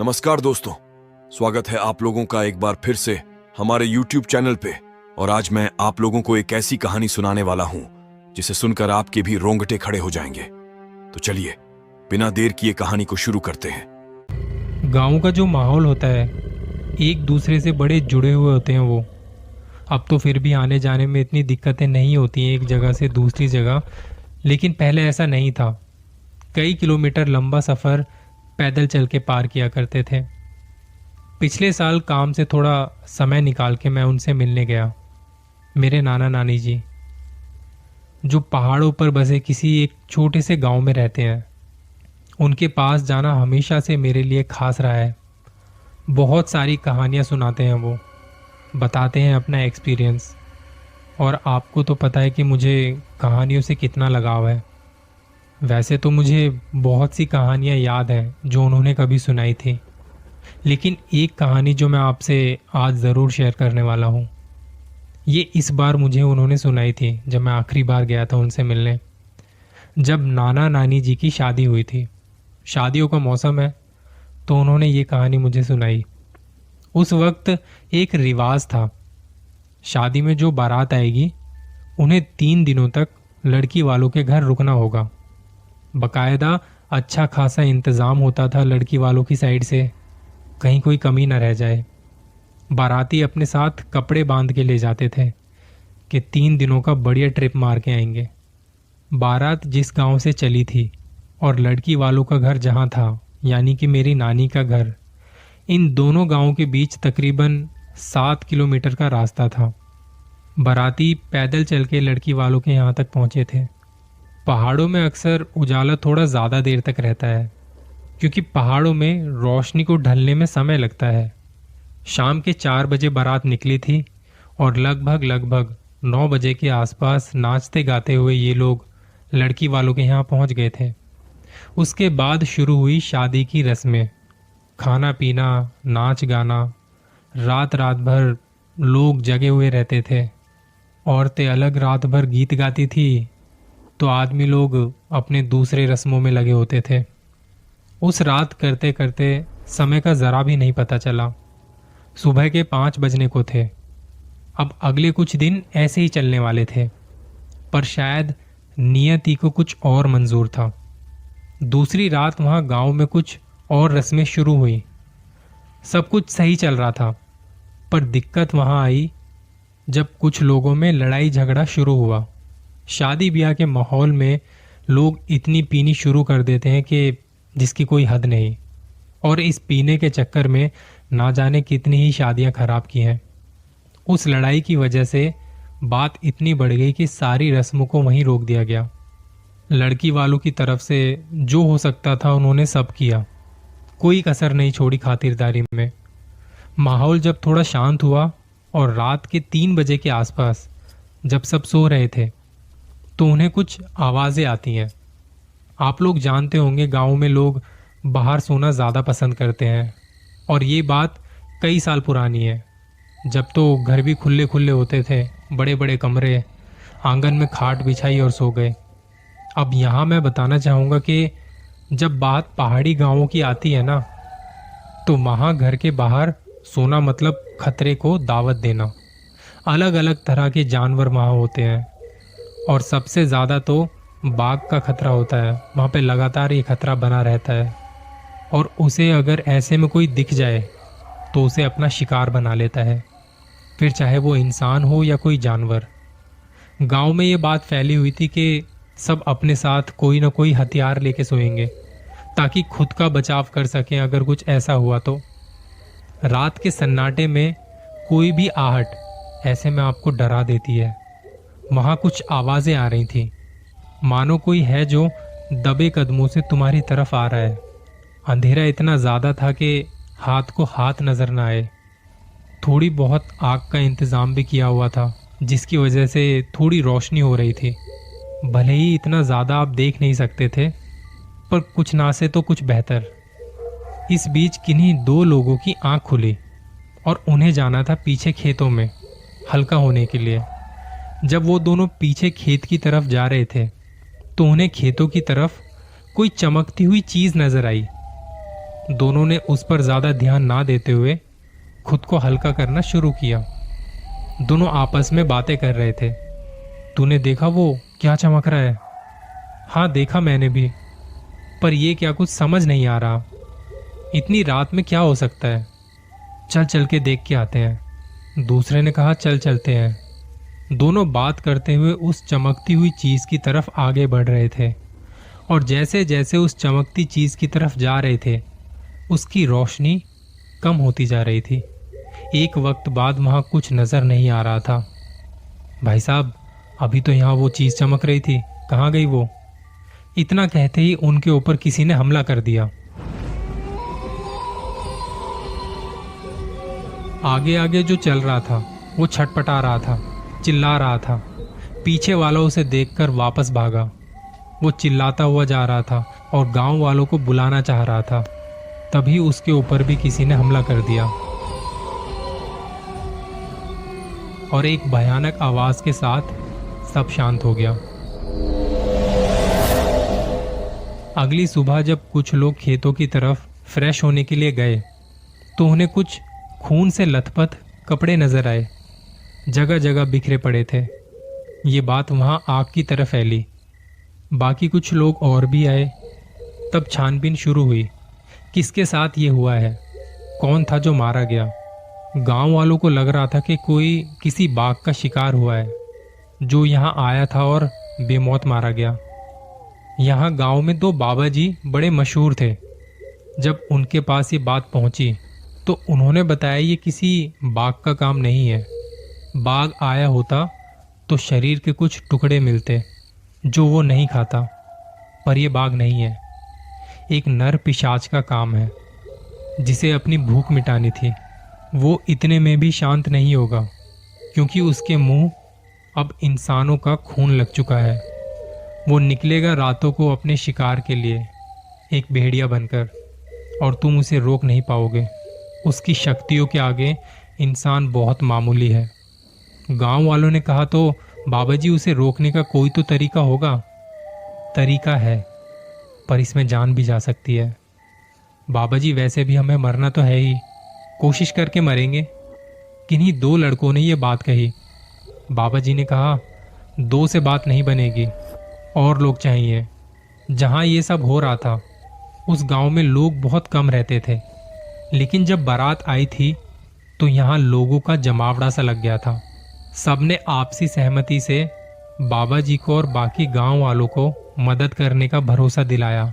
नमस्कार दोस्तों, स्वागत है आप लोगों का एक बार फिर से हमारे YouTube चैनल पे। और आज मैं आप लोगों को एक ऐसी कहानी सुनाने वाला हूं जिसे सुनकर आपके भी रोंगटे खड़े हो जाएंगे। तो चलिए बिना देर किए कहानी को शुरू करते हैं। गांव का जो माहौल होता है, एक दूसरे से बड़े जुड़े हुए होते हैं वो। अब तो फिर भी आने जाने में इतनी दिक्कतें नहीं होती हैं एक जगह से दूसरी जगह, लेकिन पहले ऐसा नहीं था। कई किलोमीटर लंबा सफ़र पैदल चल के पार किया करते थे। पिछले साल काम से थोड़ा समय निकाल के मैं उनसे मिलने गया। मेरे नाना नानी जी, जो पहाड़ों पर बसे किसी एक छोटे से गांव में रहते हैं, उनके पास जाना हमेशा से मेरे लिए खास रहा है। बहुत सारी कहानियां सुनाते हैं वो, बताते हैं अपना एक्सपीरियंस। और आपको तो पता है कि मुझे कहानियों से कितना लगाव है। वैसे तो मुझे बहुत सी कहानियां याद हैं जो उन्होंने कभी सुनाई थी, लेकिन एक कहानी जो मैं आपसे आज ज़रूर शेयर करने वाला हूँ, ये इस बार मुझे उन्होंने सुनाई थी जब मैं आखिरी बार गया था उनसे मिलने। जब नाना नानी जी की शादी हुई थी, शादियों का मौसम है, तो उन्होंने ये कहानी मुझे सुनाई। उस वक्त एक रिवाज था, शादी में जो बारात आएगी उन्हें 3 दिनों तक लड़की वालों के घर रुकना होगा। बकायदा अच्छा खासा इंतज़ाम होता था लड़की वालों की साइड से, कहीं कोई कमी न रह जाए। बाराती अपने साथ कपड़े बांध के ले जाते थे कि 3 दिनों का बढ़िया ट्रिप मार के आएंगे। बारात जिस गांव से चली थी और लड़की वालों का घर जहां था, यानी कि मेरी नानी का घर, इन दोनों गांवों के बीच तकरीबन 7 किलोमीटर का रास्ता था। बाराती पैदल चल के लड़की वालों के यहाँ तक पहुँचे थे। पहाड़ों में अक्सर उजाला थोड़ा ज़्यादा देर तक रहता है, क्योंकि पहाड़ों में रोशनी को ढलने में समय लगता है। शाम के 4 बजे बारात निकली थी और लगभग 9 बजे के आसपास नाचते गाते हुए ये लोग लड़की वालों के यहाँ पहुँच गए थे। उसके बाद शुरू हुई शादी की रस्में, खाना पीना, नाच गाना। रात भर लोग जगे हुए रहते थे। औरतें अलग रात भर गीत गाती थी, तो आदमी लोग अपने दूसरे रस्मों में लगे होते थे। उस रात करते करते समय का ज़रा भी नहीं पता चला। सुबह के 5 बजने को थे। अब अगले कुछ दिन ऐसे ही चलने वाले थे, पर शायद नियति को कुछ और मंजूर था। दूसरी रात वहाँ गांव में कुछ और रस्में शुरू हुई। सब कुछ सही चल रहा था, पर दिक्कत वहाँ आई जब कुछ लोगों में लड़ाई झगड़ा शुरू हुआ। शादी ब्याह के माहौल में लोग इतनी पीनी शुरू कर देते हैं कि जिसकी कोई हद नहीं, और इस पीने के चक्कर में ना जाने कितनी ही शादियां खराब की हैं। उस लड़ाई की वजह से बात इतनी बढ़ गई कि सारी रस्मों को वहीं रोक दिया गया। लड़की वालों की तरफ से जो हो सकता था उन्होंने सब किया, कोई कसर नहीं छोड़ी खातिरदारी में। माहौल जब थोड़ा शांत हुआ और रात के 3 बजे के आसपास जब सब सो रहे थे, तो उन्हें कुछ आवाज़ें आती हैं। आप लोग जानते होंगे गाँव में लोग बाहर सोना ज़्यादा पसंद करते हैं, और ये बात कई साल पुरानी है, जब तो घर भी खुले खुले होते थे, बड़े बड़े कमरे, आंगन में खाट बिछाई और सो गए। अब यहाँ मैं बताना चाहूँगा कि जब बात पहाड़ी गाँवों की आती है ना, तो वहाँ घर के बाहर सोना मतलब खतरे को दावत देना। अलग अलग तरह के जानवर वहाँ होते हैं, और सबसे ज़्यादा तो बाघ का खतरा होता है। वहाँ पे लगातार ये खतरा बना रहता है, और उसे अगर ऐसे में कोई दिख जाए तो उसे अपना शिकार बना लेता है, फिर चाहे वो इंसान हो या कोई जानवर। गांव में ये बात फैली हुई थी कि सब अपने साथ कोई ना कोई हथियार लेके सोएंगे, ताकि खुद का बचाव कर सकें अगर कुछ ऐसा हुआ तो। रात के सन्नाटे में कोई भी आहट ऐसे में आपको डरा देती है। वहाँ कुछ आवाज़ें आ रही थी, मानो कोई है जो दबे कदमों से तुम्हारी तरफ आ रहा है। अंधेरा इतना ज़्यादा था कि हाथ को हाथ नज़र ना आए। थोड़ी बहुत आग का इंतज़ाम भी किया हुआ था, जिसकी वजह से थोड़ी रोशनी हो रही थी। भले ही इतना ज़्यादा आप देख नहीं सकते थे, पर कुछ ना से तो कुछ बेहतर। इस बीच किन्हीं 2 लोगों की आंख खुली और उन्हें जाना था पीछे खेतों में हल्का होने के लिए। जब वो दोनों पीछे खेत की तरफ जा रहे थे, तो उन्हें खेतों की तरफ कोई चमकती हुई चीज़ नजर आई। दोनों ने उस पर ज्यादा ध्यान ना देते हुए खुद को हल्का करना शुरू किया। दोनों आपस में बातें कर रहे थे। तूने देखा वो क्या चमक रहा है? हाँ देखा मैंने भी, पर ये क्या कुछ समझ नहीं आ रहा। इतनी रात में क्या हो सकता है? चल चल के देख के आते हैं। दूसरे ने कहा चल चलते हैं। दोनों बात करते हुए उस चमकती हुई चीज की तरफ आगे बढ़ रहे थे और जैसे जैसे उस चमकती चीज की तरफ जा रहे थे उसकी रोशनी कम होती जा रही थी। एक वक्त बाद वहां कुछ नजर नहीं आ रहा था। भाई साहब, अभी तो यहां वो चीज चमक रही थी, कहाँ गई वो? इतना कहते ही उनके ऊपर किसी ने हमला कर दिया। आगे आगे जो चल रहा था वो छटपटा रहा था, चिल्ला रहा था। पीछे वाला उसे देखकर वापस भागा। वो चिल्लाता हुआ जा रहा था और गांव वालों को बुलाना चाह रहा था। तभी उसके ऊपर भी किसी ने हमला कर दिया और एक भयानक आवाज के साथ सब शांत हो गया। अगली सुबह जब कुछ लोग खेतों की तरफ फ्रेश होने के लिए गए तो उन्हें कुछ खून से लथपथ कपड़े नजर आए। जगह जगह बिखरे पड़े थे। ये बात वहां आग की तरह फैली। बाकी कुछ लोग और भी आए। तब छानबीन शुरू हुई। किसके साथ ये हुआ है? कौन था जो मारा गया? गांव वालों को लग रहा था कि कोई किसी बाघ का शिकार हुआ है जो यहाँ आया था और बेमौत मारा गया। यहाँ गांव में 2 बाबा जी बड़े मशहूर थे। जब उनके पास ये बात पहुंची तो उन्होंने बताया ये किसी बाघ का काम नहीं है। बाघ आया होता तो शरीर के कुछ टुकड़े मिलते जो वो नहीं खाता, पर यह बाघ नहीं है। एक नर पिशाच का काम है जिसे अपनी भूख मिटानी थी। वो इतने में भी शांत नहीं होगा क्योंकि उसके मुंह अब इंसानों का खून लग चुका है। वो निकलेगा रातों को अपने शिकार के लिए एक भेड़िया बनकर, और तुम उसे रोक नहीं पाओगे। उसकी शक्तियों के आगे इंसान बहुत मामूली है। गांव वालों ने कहा तो बाबा जी उसे रोकने का कोई तो तरीका होगा। तरीका है, पर इसमें जान भी जा सकती है। बाबा जी वैसे भी हमें मरना तो है ही, कोशिश करके मरेंगे। किन्हीं 2 लड़कों ने यह बात कही। बाबा जी ने कहा 2 से बात नहीं बनेगी, और लोग चाहिए। जहां ये सब हो रहा था उस गांव में लोग बहुत कम रहते थे, लेकिन जब बारात आई थी तो यहाँ लोगों का जमावड़ा सा लग गया था। सबने आपसी सहमति से बाबा जी को और बाकी गांव वालों को मदद करने का भरोसा दिलाया।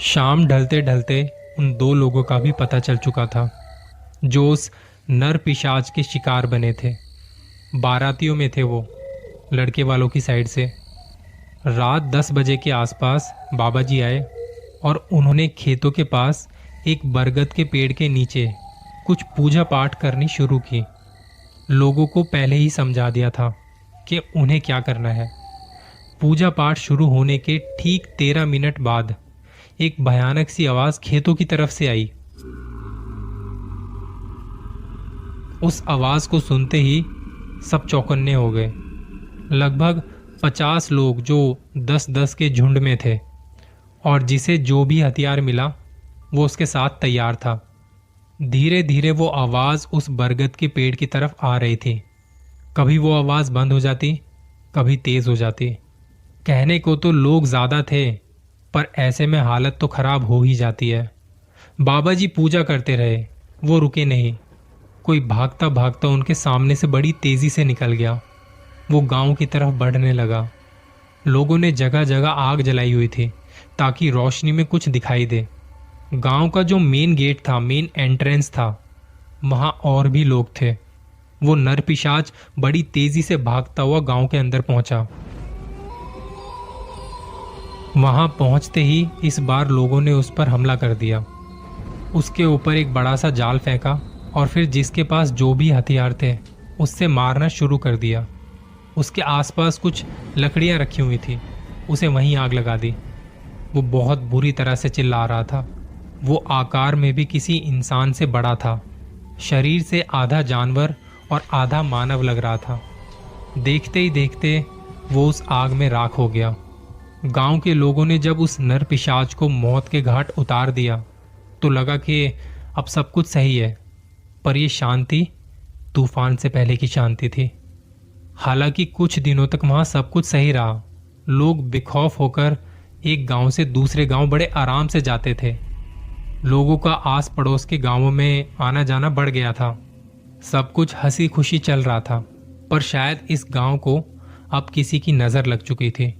शाम ढलते ढलते उन 2 लोगों का भी पता चल चुका था जो उस नर पिशाच के शिकार बने थे। बारातियों में थे वो, लड़के वालों की साइड से। रात 10 बजे के आसपास बाबा जी आए और उन्होंने खेतों के पास एक बरगद के पेड़ के नीचे कुछ पूजा पाठ करनी शुरू की। लोगों को पहले ही समझा दिया था कि उन्हें क्या करना है। पूजा पाठ शुरू होने के ठीक 13 मिनट बाद एक भयानक सी आवाज खेतों की तरफ से आई। उस आवाज को सुनते ही सब चौकन्ने हो गए। लगभग 50 लोग जो 10-10 के झुंड में थे, और जिसे जो भी हथियार मिला वो उसके साथ तैयार था। धीरे धीरे वो आवाज उस बरगद के पेड़ की तरफ आ रही थी। कभी वो आवाज बंद हो जाती, कभी तेज हो जाती। कहने को तो लोग ज्यादा थे, पर ऐसे में हालत तो खराब हो ही जाती है। बाबा जी पूजा करते रहे, वो रुके नहीं। कोई भागता भागता उनके सामने से बड़ी तेजी से निकल गया। वो गांव की तरफ बढ़ने लगा। लोगों ने जगह जगह आग जलाई हुई थी ताकि रोशनी में कुछ दिखाई दे। गांव का जो मेन गेट था, मेन एंट्रेंस था, वहां और भी लोग थे। वो नर पिशाच बड़ी तेजी से भागता हुआ गांव के अंदर पहुंचा। वहां पहुंचते ही इस बार लोगों ने उस पर हमला कर दिया। उसके ऊपर एक बड़ा सा जाल फेंका और फिर जिसके पास जो भी हथियार थे उससे मारना शुरू कर दिया। उसके आसपास कुछ लकड़ियां रखी हुई थी, उसे वहीं आग लगा दी। वो बहुत बुरी तरह से चिल्ला रहा था। वो आकार में भी किसी इंसान से बड़ा था। शरीर से आधा जानवर और आधा मानव लग रहा था। देखते ही देखते वो उस आग में राख हो गया। गांव के लोगों ने जब उस नर पिशाच को मौत के घाट उतार दिया तो लगा कि अब सब कुछ सही है, पर यह शांति तूफान से पहले की शांति थी। हालांकि कुछ दिनों तक वहां सब कुछ सही रहा। लोग बेखौफ होकर एक गांव से दूसरे गांव बड़े आराम से जाते थे। लोगों का आस पड़ोस के गांवों में आना जाना बढ़ गया था। सब कुछ हंसी खुशी चल रहा था, पर शायद इस गांव को अब किसी की नजर लग चुकी थी।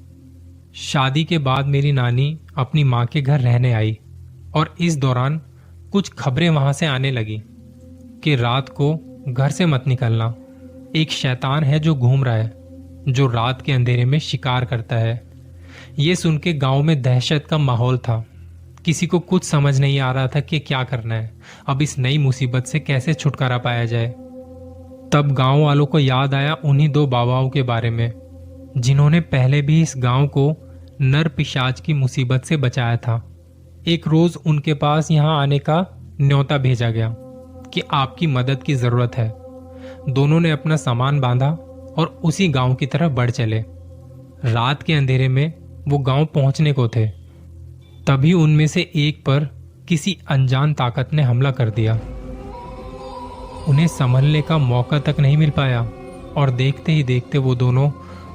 शादी के बाद मेरी नानी अपनी माँ के घर रहने आई और इस दौरान कुछ खबरें वहां से आने लगी कि रात को घर से मत निकलना, एक शैतान है जो घूम रहा है, जो रात के अंधेरे में शिकार करता है। ये सुन के गांव में दहशत का माहौल था। किसी को कुछ समझ नहीं आ रहा था कि क्या करना है, अब इस नई मुसीबत से कैसे छुटकारा पाया जाए। तब गांव वालों को याद आया उन्हीं दो बाबाओं के बारे में, जिन्होंने पहले भी इस गांव को नर पिशाच की मुसीबत से बचाया था। एक रोज उनके पास यहां आने का न्योता भेजा गया कि आपकी मदद की जरूरत है। दोनों ने अपना सामान बांधा और उसी गांव की तरफ बढ़ चले। रात के अंधेरे में वो गांव पहुंचने को थे, तभी उनमें से एक पर किसी अनजान ताकत ने हमला कर दिया। उन्हें संभलने का मौका तक नहीं मिल पाया और देखते ही देखते वो दोनों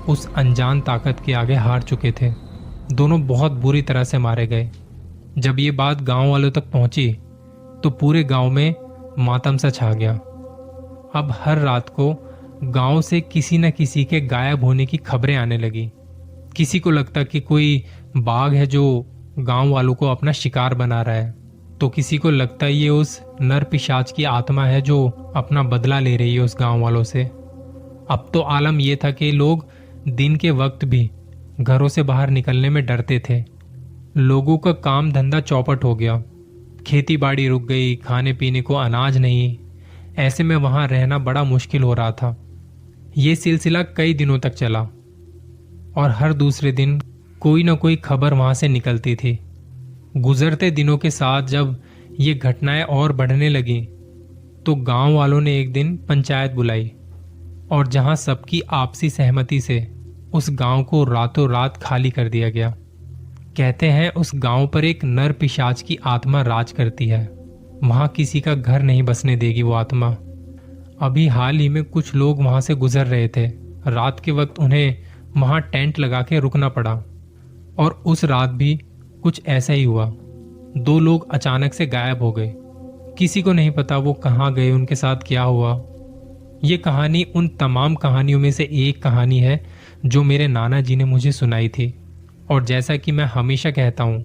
उस अनजान ताकत के आगे हार चुके थे। दोनों बहुत बुरी तरह से मारे गए। जब ये बात गांव वालों तक पहुंची तो पूरे गांव में मातम सा छा गया। अब हर रात को गांव से किसी न किसी के गायब होने की खबरें आने लगी। किसी को लगता कि कोई बाघ है जो गांव वालों को अपना शिकार बना रहा है, तो किसी को लगता ये उस नर पिशाच की आत्मा है जो अपना बदला ले रही है उस गांव वालों से। अब तो आलम यह था कि लोग दिन के वक्त भी घरों से बाहर निकलने में डरते थे। लोगों का काम धंधा चौपट हो गया, खेती बाड़ी रुक गई, खाने पीने को अनाज नहीं। ऐसे में वहां रहना बड़ा मुश्किल हो रहा था। ये सिलसिला कई दिनों तक चला और हर दूसरे दिन कोई ना कोई खबर वहां से निकलती थी। गुजरते दिनों के साथ जब ये घटनाएं और बढ़ने लगी तो गांव वालों ने एक दिन पंचायत बुलाई और जहां सबकी आपसी सहमति से उस गांव को रातों रात खाली कर दिया गया। कहते हैं उस गांव पर एक नर पिशाच की आत्मा राज करती है। वहां किसी का घर नहीं बसने देगी वो आत्मा। अभी हाल ही में कुछ लोग वहां से गुजर रहे थे। रात के वक्त उन्हें वहां टेंट लगा के रुकना पड़ा और उस रात भी कुछ ऐसा ही हुआ। 2 लोग अचानक से गायब हो गए। किसी को नहीं पता वो कहाँ गए, उनके साथ क्या हुआ। ये कहानी उन तमाम कहानियों में से एक कहानी है जो मेरे नाना जी ने मुझे सुनाई थी। और जैसा कि मैं हमेशा कहता हूँ,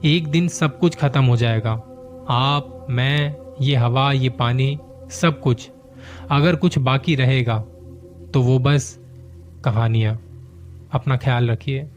एक दिन सब कुछ खत्म हो जाएगा। आप, मैं, ये हवा, ये पानी, सब कुछ। अगर कुछ बाकी रहेगा तो वो बस कहानियाँ। अपना ख्याल रखिए।